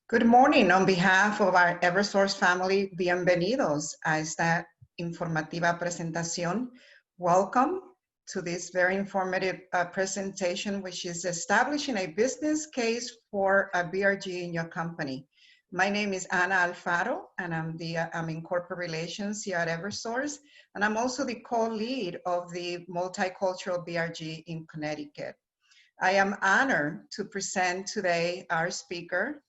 Good morning. On behalf of our Eversource family, bienvenidos a esta informativa presentación. Welcome to this very informative presentation, which is establishing a business case for a BRG in your company. My name is Ana Alfaro, and I'm in corporate relations here at Eversource, and I'm also the co-lead of the multicultural BRG in Connecticut. I am honored to present today our speaker.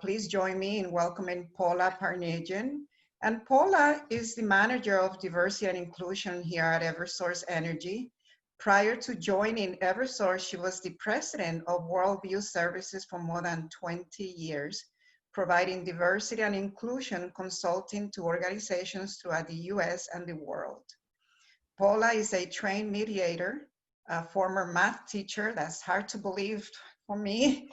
Please join me in welcoming Paula Parnagian. And Paula is the manager of diversity and inclusion here at Eversource Energy. Prior to joining Eversource, she was the president of Worldview Services for more than 20 years, providing diversity and inclusion consulting to organizations throughout the US and the world. Paula is a trained mediator, a former math teacher, that's hard to believe for me,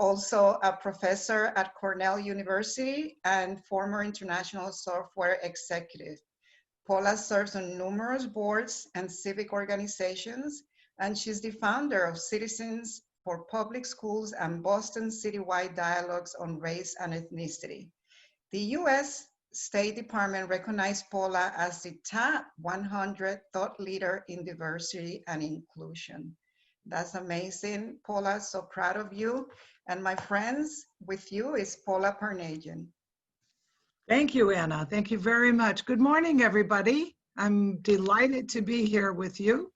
also a professor at Cornell University and former international software executive. Paula serves on numerous boards and civic organizations, and she's the founder of Citizens for Public Schools and Boston Citywide Dialogues on Race and Ethnicity. The US State Department recognized Paula as the top 100 thought leader in diversity and inclusion. That's amazing, Paula, so proud of you. And my friends, with you is Paula Parnagian. Thank you, Anna. Thank you very much. Good morning, everybody. I'm delighted to be here with you.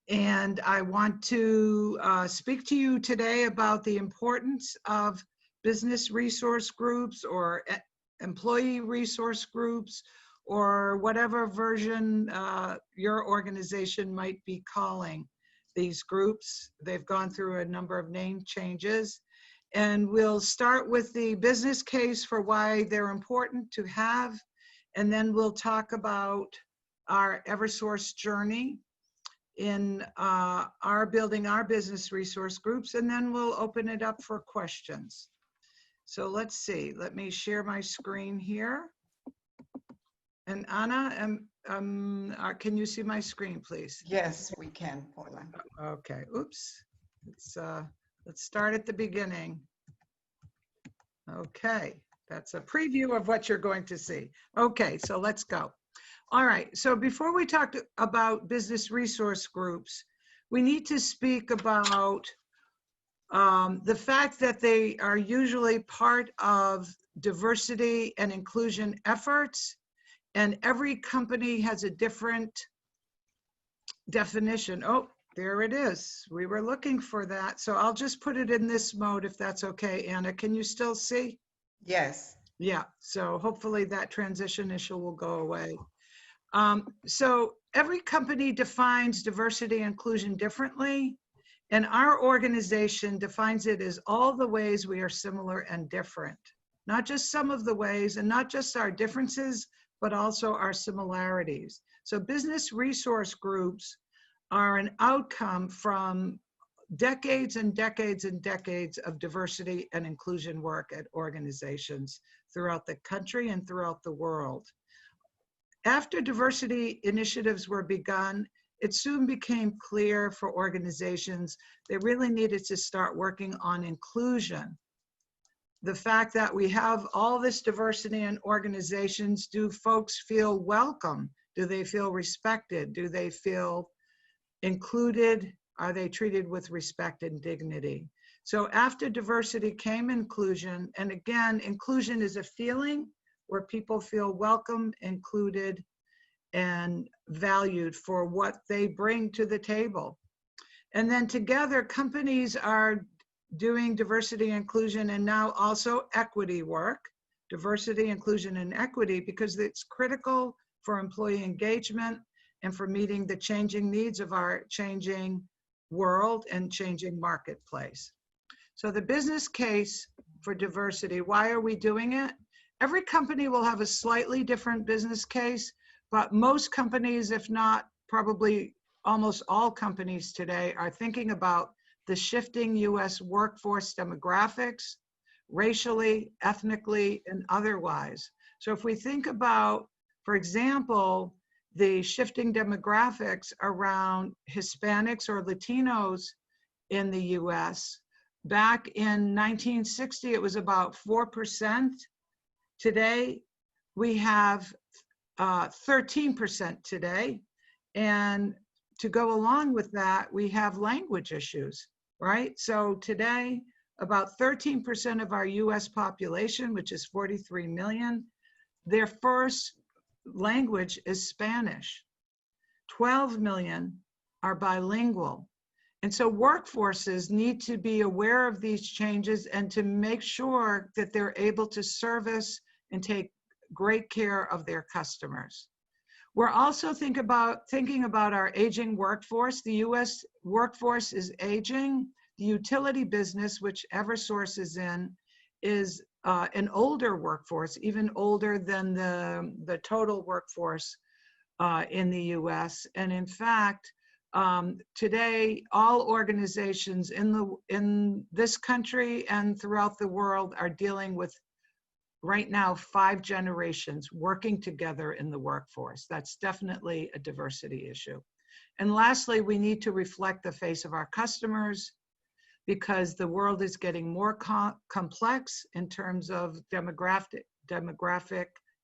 And I want to speak to you today about the importance of business resource groups or employee resource groups or whatever version your organization might be calling these groups. They've gone through a number of name changes. And we'll start with the business case for why they're important to have. And then we'll talk about our Eversource journey in our building our business resource groups. And then we'll open it up for questions. So let's see, let me share my screen here. And Anna, can you see my screen, please? Yes, we can, Paula. Okay, oops. Let's start at the beginning. Okay, that's a preview of what you're going to see. Okay, so let's go. All right, so before we talk about business resource groups, we need to speak about the fact that they are usually part of diversity and inclusion efforts, and every company has a different definition. Oh, there it is. We were looking for that. So I'll just put it in this mode if that's okay. Anna, can you still see? Yes. Yeah, so hopefully that transition issue will go away. So every company defines diversity and inclusion differently, and our organization defines it as all the ways we are similar and different. Not just some of the ways and not just our differences, but also our similarities. So business resource groups are an outcome from decades and decades and decades of diversity and inclusion work at organizations throughout the country and throughout the world. After diversity initiatives were begun, it soon became clear for organizations they really needed to start working on inclusion. The fact that we have all this diversity in organizations, do folks feel welcome? Do they feel respected? Do they feel included? Are they treated with respect and dignity? So after diversity came inclusion, and again, inclusion is a feeling where people feel welcome, included, and valued for what they bring to the table. And then together, companies are doing diversity, inclusion, and now also equity work, diversity, inclusion, and equity, because it's critical for employee engagement and for meeting the changing needs of our changing world and changing marketplace. So the business case for diversity, why are we doing it? Every company will have a slightly different business case, but most companies, if not probably almost all companies today, are thinking about the shifting US workforce demographics, racially, ethnically, and otherwise. So if we think about, for example, the shifting demographics around Hispanics or Latinos in the US, Back in 1960, it was about 4%. Today, we have 13% today. And to go along with that, we have language issues, right? So today, about 13% of our US population, which is 43 million, their first language is Spanish. 12 million are bilingual. And so workforces need to be aware of these changes and to make sure that they're able to service and take great care of their customers. We're also thinking about our aging workforce. The US workforce is aging. The utility business, which Eversource is in, is an older workforce, even older than the total workforce in the US. And in fact, today, all organizations in this country and throughout the world are dealing with, right now, 5 generations working together in the workforce. That's definitely a diversity issue. And lastly, we need to reflect the face of our customers, because the world is getting more complex in terms of demographic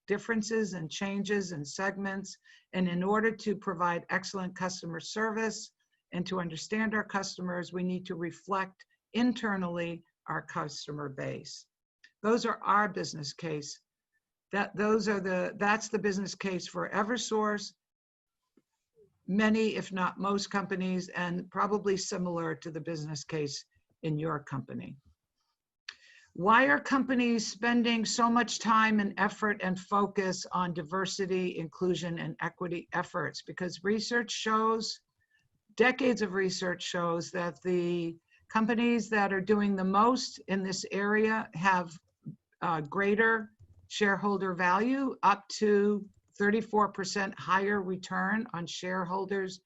differences and changes and segments. And in order to provide excellent customer service and to understand our customers, we need to reflect internally our customer base. Those are our business case. That's the business case for Eversource, many, if not most companies, and probably similar to the business case in your company. Why are companies spending so much time and effort and focus on diversity, inclusion, and equity efforts? Because research shows, decades of research shows, that the companies that are doing the most in this area have greater shareholder value, up to 34% higher return on shareholders'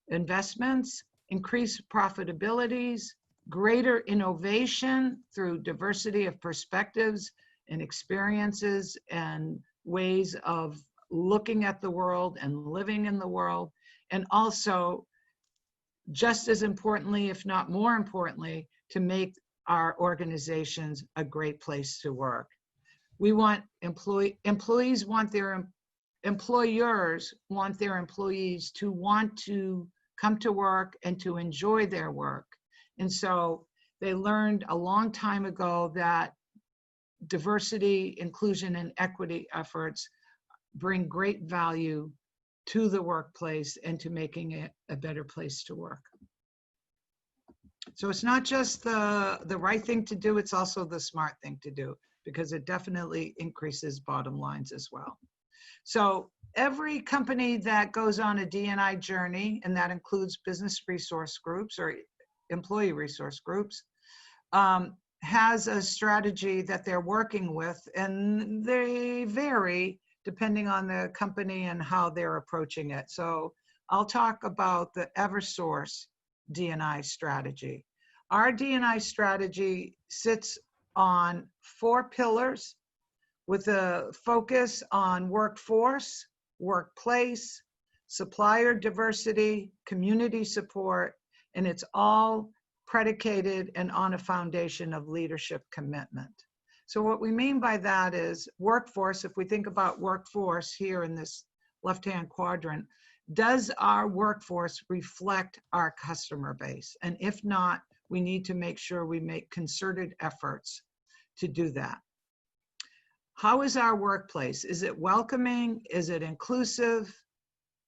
investments, increased profitabilities, greater innovation through diversity of perspectives and experiences and ways of looking at the world and living in the world, and also, just as importantly, if not more importantly, to make our organizations a great place to work. We want employees want their employers want their employees to want to come to work and to enjoy their work. And so they learned a long time ago that diversity, inclusion, and equity efforts bring great value to the workplace and to making it a better place to work. So it's not just the right thing to do, it's also the smart thing to do, because it definitely increases bottom lines as well. So every company that goes on a D&I journey, and that includes business resource groups or employee resource groups, has a strategy that they're working with, and they vary depending on the company and how they're approaching it. So I'll talk about the Eversource D&I strategy. Our D&I strategy sits on 4 pillars with a focus on workforce, workplace, supplier diversity, community support, and it's all predicated and on a foundation of leadership commitment. So what we mean by that is workforce. If we think about workforce here in this left-hand quadrant, does our workforce reflect our customer base? And if not, we need to make sure we make concerted efforts to do that. How is our workplace? Is it welcoming? Is it inclusive?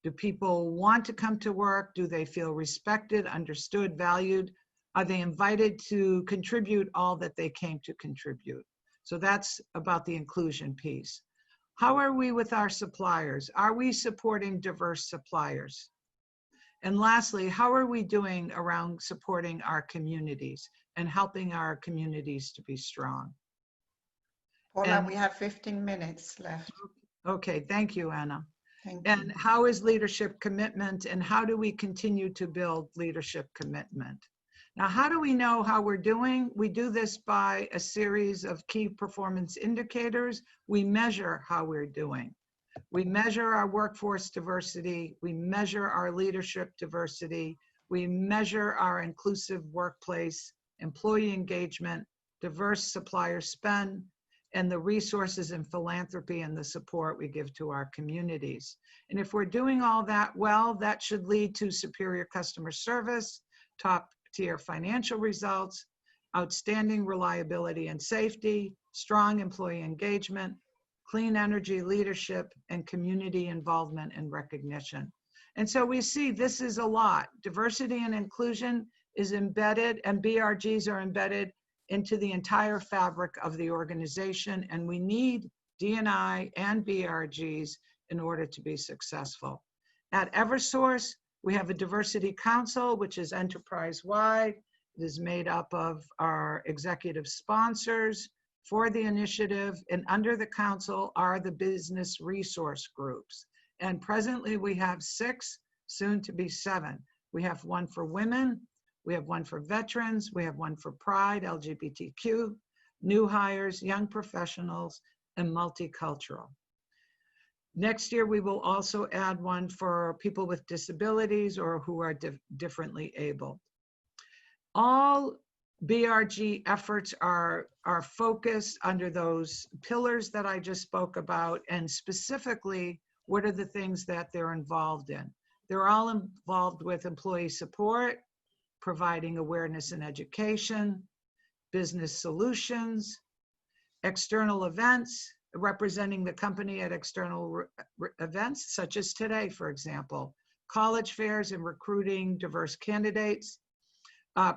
Do people want to come to work? Do they feel respected, understood, valued? Are they invited to contribute all that they came to contribute? So that's about the inclusion piece. How are we with our suppliers? Are we supporting diverse suppliers? And lastly, how are we doing around supporting our communities and helping our communities to be strong? Paula, we have 15 minutes left. Okay, thank you, Anna. Thank you. And how is leadership commitment, and how do we continue to build leadership commitment? Now, how do we know how we're doing? We do this by a series of key performance indicators. We measure how we're doing. We measure our workforce diversity. We measure our leadership diversity. We measure our inclusive workplace, employee engagement, diverse supplier spend, and the resources and philanthropy and the support we give to our communities. And if we're doing all that well, that should lead to superior customer service, top-tier financial results, outstanding reliability and safety, strong employee engagement, clean energy leadership, and community involvement and recognition. And so we see this is a lot. Diversity and inclusion is embedded, and BRGs are embedded into the entire fabric of the organization, and we need D&I and BRGs in order to be successful. At Eversource, we have a diversity council, which is enterprise-wide. It is made up of our executive sponsors for the initiative, and under the council are the business resource groups. And presently we have 6, soon to be 7. We have one for women, we have one for veterans, we have one for pride, LGBTQ, new hires, young professionals, and multicultural. Next year, we will also add one for people with disabilities or who are differently able. All BRG efforts are focused under those pillars that I just spoke about, and specifically, what are the things that they're involved in? They're all involved with employee support, providing awareness and education, business solutions, external events, representing the company at external events, such as today, for example, college fairs and recruiting diverse candidates,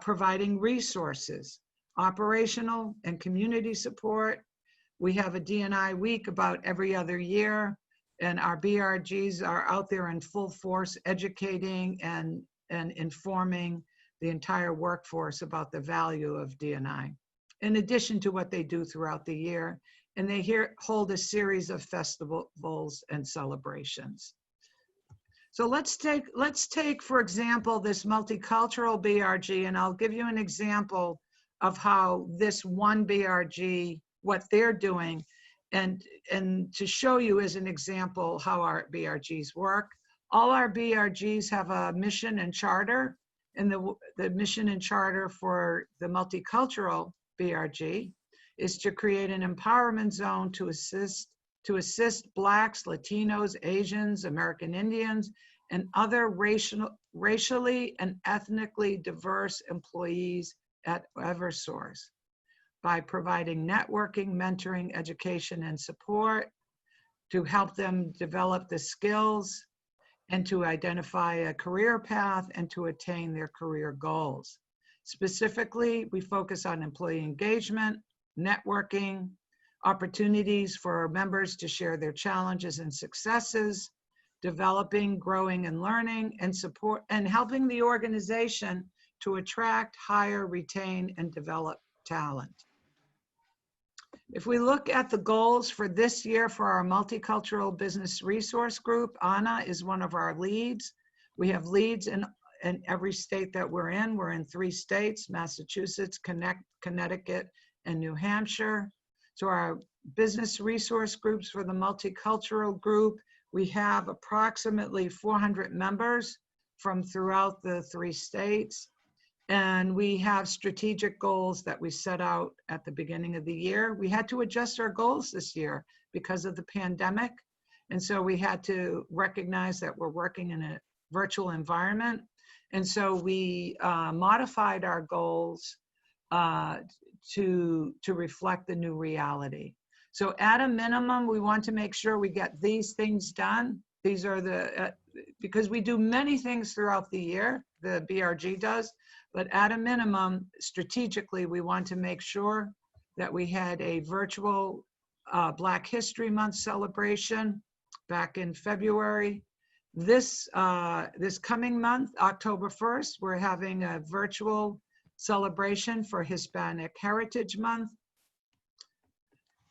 providing resources, operational and community support. We have a D&I week about every other year, and our BRGs are out there in full force educating and informing the entire workforce about the value of D&I, in addition to what they do throughout the year. And they hold a series of festivals and celebrations. So let's take, for example, this multicultural BRG, and I'll give you an example of how this one BRG, what they're doing, and to show you as an example how our BRGs work. All our BRGs have a mission and charter, and the mission and charter for the multicultural BRG is to create an empowerment zone to assist Blacks, Latinos, Asians, American Indians, and other racially and ethnically diverse employees at Eversource by providing networking, mentoring, education, and support to help them develop the skills and to identify a career path and to attain their career goals. Specifically, we focus on employee engagement, networking, opportunities for members to share their challenges and successes, developing, growing, and learning, and support, and helping the organization to attract, hire, retain, and develop talent. If we look at the goals for this year for our Multicultural Business Resource Group, Anna is one of our leads. We have leads in every state that we're in. We're in 3 states, Massachusetts, Connecticut, and New Hampshire. So our business resource groups for the multicultural group, we have approximately 400 members from throughout the 3 states. And we have strategic goals that we set out at the beginning of the year. We had to adjust our goals this year because of the pandemic. And so we had to recognize that we're working in a virtual environment. And so we modified our goals to reflect the new reality. So at a minimum, we want to make sure we get these things done. These are the, because we do many things throughout the year, the BRG does, but at a minimum, strategically, we want to make sure that we had a virtual Black History Month celebration back in February. This coming month, October 1st, we're having a virtual celebration for Hispanic Heritage Month.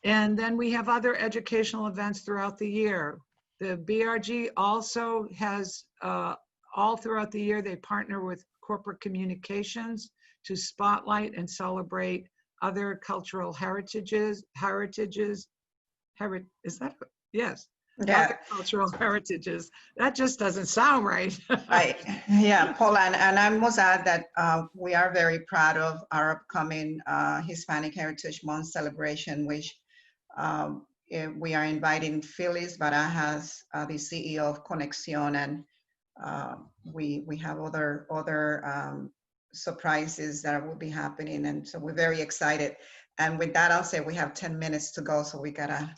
And then we have other educational events throughout the year. The BRG also has, all throughout the year, they partner with corporate communications to spotlight and celebrate other cultural heritages, is that, yes, Yeah. Cultural heritages. That just doesn't sound right. Yeah, Paula, and I must add that we are very proud of our upcoming Hispanic Heritage Month celebration, which we are inviting Phyllis Barajas, the CEO of Conexión, and we have other surprises that will be happening, and so we're very excited. And with that, I'll say we have 10 minutes to go, so we gotta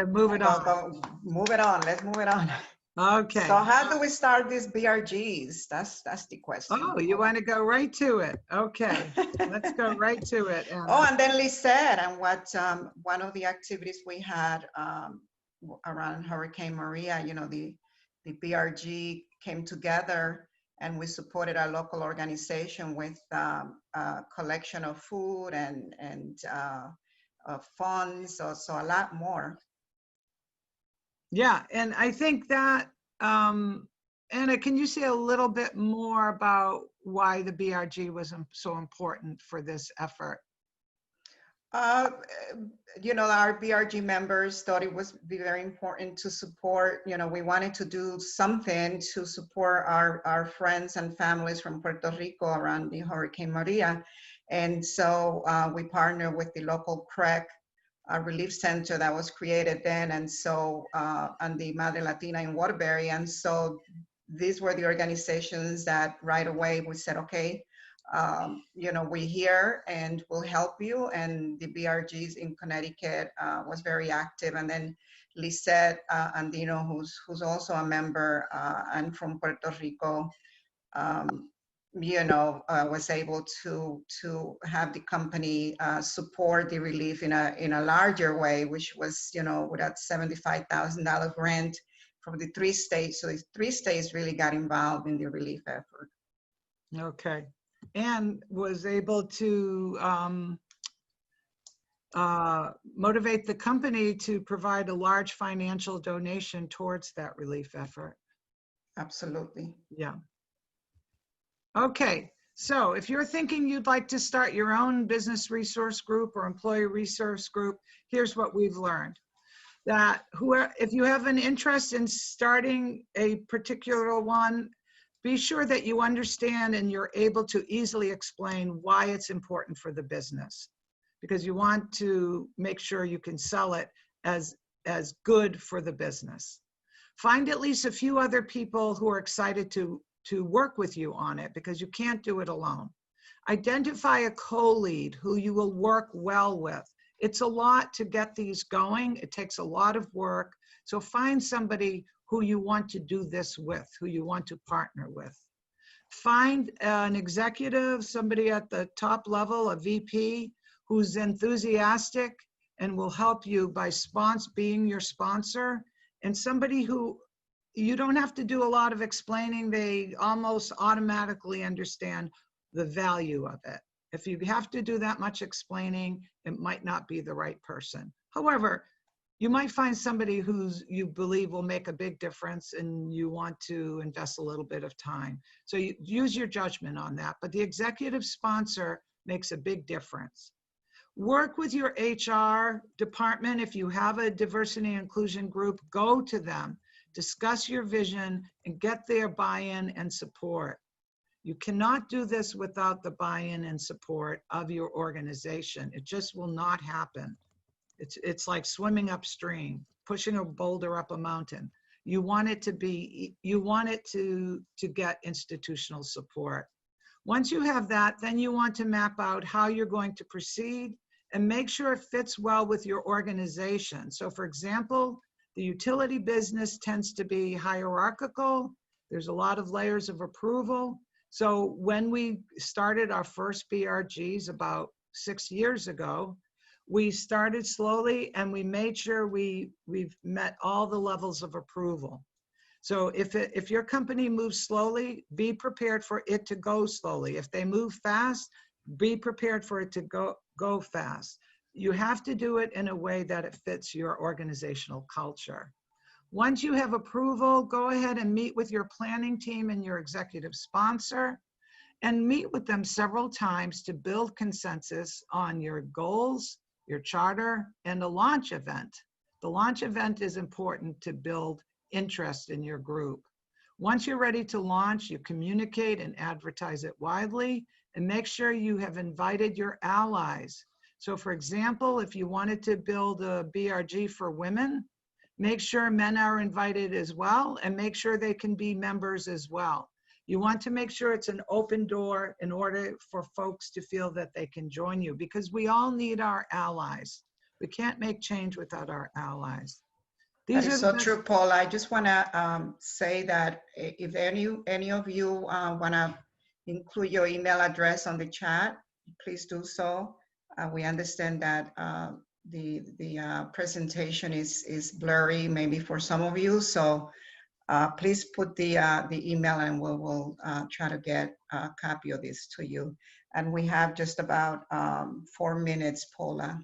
move it on. Move it on. Let's move it on. Okay. So how do we start these BRGs? That's the question. Oh, you want to go right to it? Okay, let's go right to it. Oh, and then Lisette, and what one of the activities we had around Hurricane Maria, you know, the BRG came together and we supported our local organization with a collection of food and funds, so a lot more. Yeah, and I think that, Anna, can you say a little bit more about why the BRG was so important for this effort? You know, our BRG members thought it was very important to support, you know, we wanted to do something to support our friends and families from Puerto Rico around the Hurricane Maria. And so we partnered with the local CREC relief center that was created then, and so and the Madre Latina in Waterbury. And so these were the organizations that right away we said, okay, you know, we're here and we'll help you. And the BRGs in Connecticut was very active. And then Lisette Andino, who's also a member and from Puerto Rico, you know, was able to have the company support the relief in a larger way, which was, you know, with that $75,000 grant from the 3 states. So the 3 states really got involved in the relief effort. Okay, and was able to motivate the company to provide a large financial donation towards that relief effort. Absolutely. Yeah. Okay, so if you're thinking you'd like to start your own business resource group or employee resource group, here's what we've learned. That if you have an interest in starting a particular one, be sure that you understand and you're able to easily explain why it's important for the business, because you want to make sure you can sell it as good for the business. Find at least a few other people who are excited to work with you on it, because you can't do it alone. Identify a co-lead who you will work well with. It's a lot to get these going. It takes a lot of work. So find somebody who you want to do this with, who you want to partner with. Find an executive, somebody at the top level, a VP, who's enthusiastic and will help you by being your sponsor, and somebody who you don't have to do a lot of explaining. They almost automatically understand the value of it. If you have to do that much explaining, it might not be the right person. However, you might find somebody who's you believe will make a big difference and you want to invest a little bit of time. So you use your judgment on that, but the executive sponsor makes a big difference. Work with your HR department. If you have a diversity and inclusion group, go to them. Discuss your vision and get their buy-in and support. You cannot do this without the buy-in and support of your organization. It just will not happen. It's like swimming upstream, pushing a boulder up a mountain. You want it to get institutional support. Once you have that, then you want to map out how you're going to proceed and make sure it fits well with your organization. So for example, the utility business tends to be hierarchical. There's a lot of layers of approval. So when we started our first BRGs about 6 years ago, we started slowly and we made sure we've met all the levels of approval. So if your company moves slowly, be prepared for it to go slowly. If they move fast, be prepared for it to go fast. You have to do it in a way that it fits your organizational culture. Once you have approval, go ahead and meet with your planning team and your executive sponsor and meet with them several times to build consensus on your goals, your charter, and a launch event. The launch event is important to build interest in your group. Once you're ready to launch, you communicate and advertise it widely, and make sure you have invited your allies. So for example, if you wanted to build a BRG for women, make sure men are invited as well, and make sure they can be members as well. You want to make sure it's an open door in order for folks to feel that they can join you, because we all need our allies. We can't make change without our allies. That is so true, Paula. I just want to say that if any of you want to include your email address on the chat, please do so. We understand that the presentation is blurry, maybe for some of you. So please put the email, and we'll try to get a copy of this to you. And we have just about 4 minutes, Paula.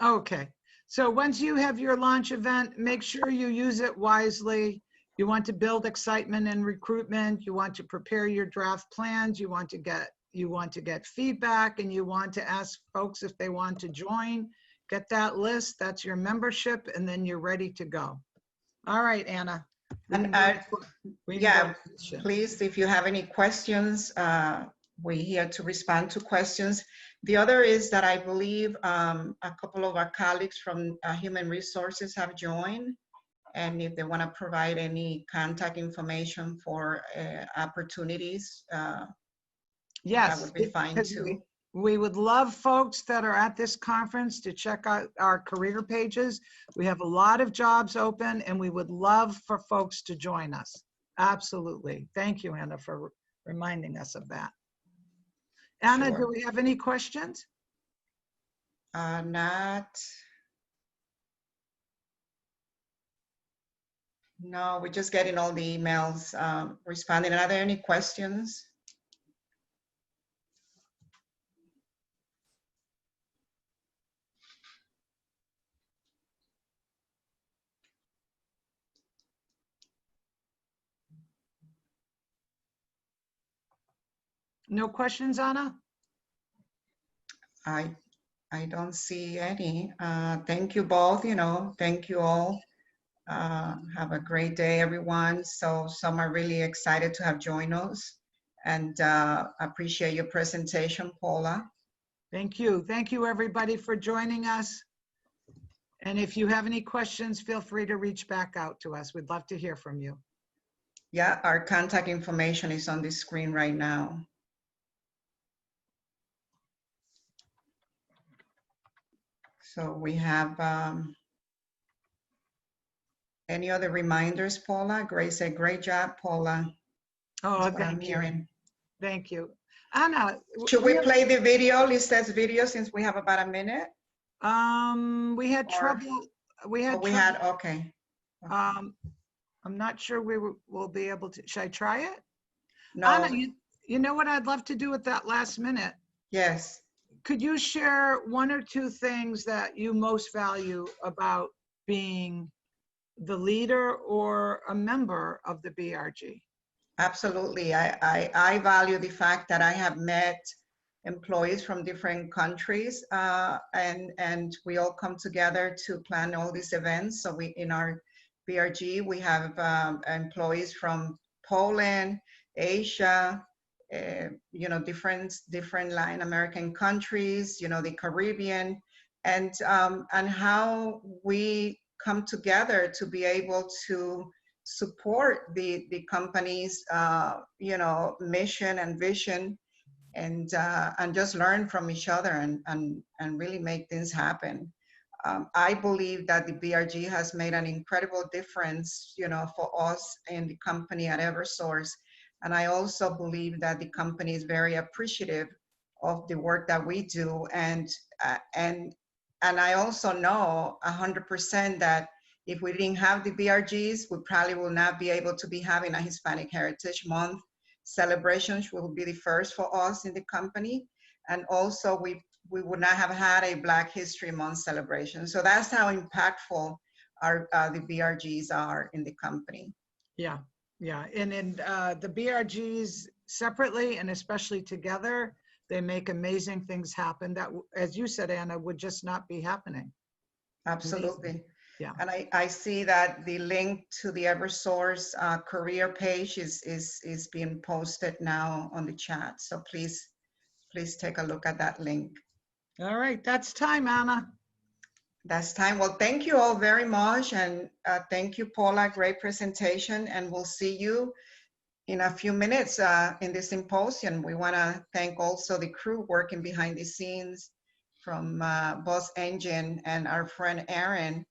Okay. So once you have your launch event, make sure you use it wisely. You want to build excitement and recruitment. You want to prepare your draft plans. You want to get feedback, and you want to ask folks if they want to join. Get that list. That's your membership, and then you're ready to go. All right, Anna. Yeah, please, if you have any questions, we're here to respond to questions. The other is that I believe a couple of our colleagues from Human Resources have joined, and if they want to provide any contact information for opportunities, yes, that would be fine too. We would love folks that are at this conference to check out our career pages. We have a lot of jobs open, and we would love for folks to join us. Absolutely. Thank you, Anna, for reminding us of that. Anna, Sure. do we have any questions? No, we're just getting all the emails responding. Are there any questions? No questions, Anna? I don't see any. Thank you both, thank you all. Have a great day, everyone. So some are really excited to have joined us, and appreciate your presentation, Paula. Thank you. Thank you, everybody, for joining us. And if you have any questions, feel free to reach back out to us. We'd love to hear from you. Yeah, our contact information is on the screen right now. So we have any other reminders, Paula? Grace said, great job, Paula. Oh, thank you. Thank you. Anna. Should we play the video, Lisa's video, since we have about a minute? We had trouble. Okay. I'm not sure we'll be able to. Should I try it? No. Anna, you know what I'd love to do at that last minute? Yes. Could you share one or two things that you most value about being the leader or a member of the BRG? Absolutely. I value the fact that I have met employees from different countries, and we all come together to plan all these events. So in our BRG, we have employees from Poland, Asia, different Latin American countries, the Caribbean, and how we come together to be able to support the company's mission and vision, and just learn from each other and really make things happen. I believe that the BRG has made an incredible difference, for us in the company at Eversource. And I also believe that the company is very appreciative of the work that we do. And I also know 100% that if we didn't have the BRGs, we probably will not be able to be having a Hispanic Heritage Month celebration, which will be the first for us in the company. And also we would not have had a Black History Month celebration. So that's how impactful the BRGs are in the company. Yeah, yeah. And in the BRGs separately and especially together, they make amazing things happen that, as you said, Anna, would just not be happening. Absolutely. Amazing. Yeah. And I see that the link to the Eversource career page is being posted now on the chat. So please take a look at that link. All right, that's time, Anna. That's time. Well, thank you all very much. And thank you, Paula. Great presentation. And we'll see you in a few minutes in the symposium. We want to thank also the crew working behind the scenes from Boss Engine and our friend Aaron,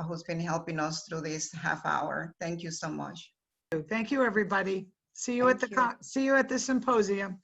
who's been helping us through this half hour. Thank you so much. Thank you, everybody. See you Thank you. see you at the symposium.